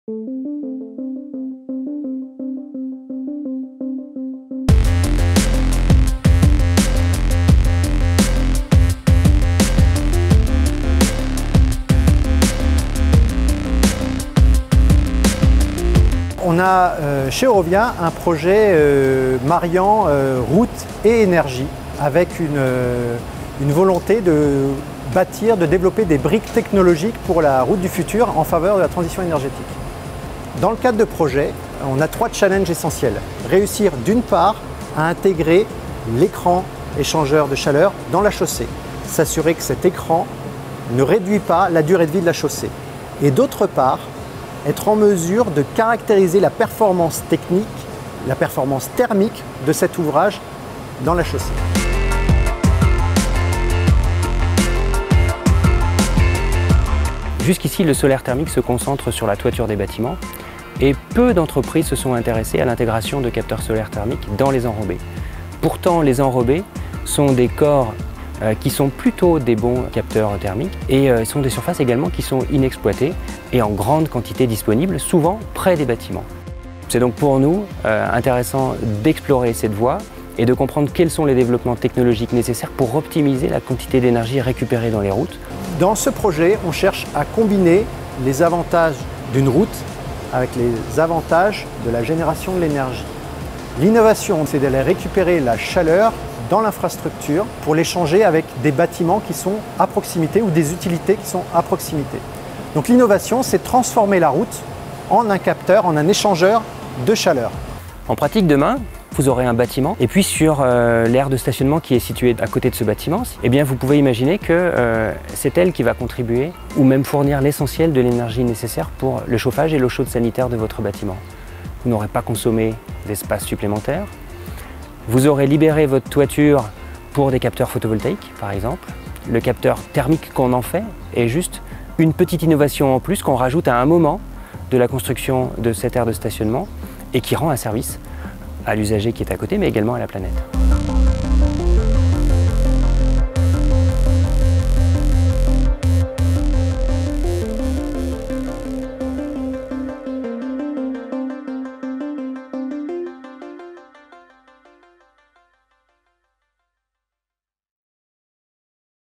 On a chez Eurovia un projet mariant route et énergie avec une volonté de bâtir, de développer des briques technologiques pour la route du futur en faveur de la transition énergétique. Dans le cadre de projet, on a 3 challenges essentiels. Réussir d'une part à intégrer l'écran échangeur de chaleur dans la chaussée, s'assurer que cet écran ne réduit pas la durée de vie de la chaussée. Et d'autre part, être en mesure de caractériser la performance technique, la performance thermique de cet ouvrage dans la chaussée. Jusqu'ici, le solaire thermique se concentre sur la toiture des bâtiments et peu d'entreprises se sont intéressées à l'intégration de capteurs solaires thermiques dans les enrobés. Pourtant, les enrobés sont des corps qui sont plutôt des bons capteurs thermiques et sont des surfaces également qui sont inexploitées et en grande quantité disponibles, souvent près des bâtiments. C'est donc pour nous intéressant d'explorer cette voie et de comprendre quels sont les développements technologiques nécessaires pour optimiser la quantité d'énergie récupérée dans les routes. Dans ce projet, on cherche à combiner les avantages d'une route avec les avantages de la génération de l'énergie. L'innovation, c'est d'aller récupérer la chaleur dans l'infrastructure pour l'échanger avec des bâtiments qui sont à proximité ou des utilités qui sont à proximité. Donc l'innovation, c'est transformer la route en un capteur, en un échangeur de chaleur. En pratique, demain, vous aurez un bâtiment et puis sur l'aire de stationnement qui est située à côté de ce bâtiment, eh bien, vous pouvez imaginer que c'est elle qui va contribuer ou même fournir l'essentiel de l'énergie nécessaire pour le chauffage et l'eau chaude sanitaire de votre bâtiment. Vous n'aurez pas consommé d'espace supplémentaire. Vous aurez libéré votre toiture pour des capteurs photovoltaïques, par exemple. Le capteur thermique qu'on en fait est juste une petite innovation en plus qu'on rajoute à un moment de la construction de cette aire de stationnement et qui rend un service à l'usager qui est à côté, mais également à la planète.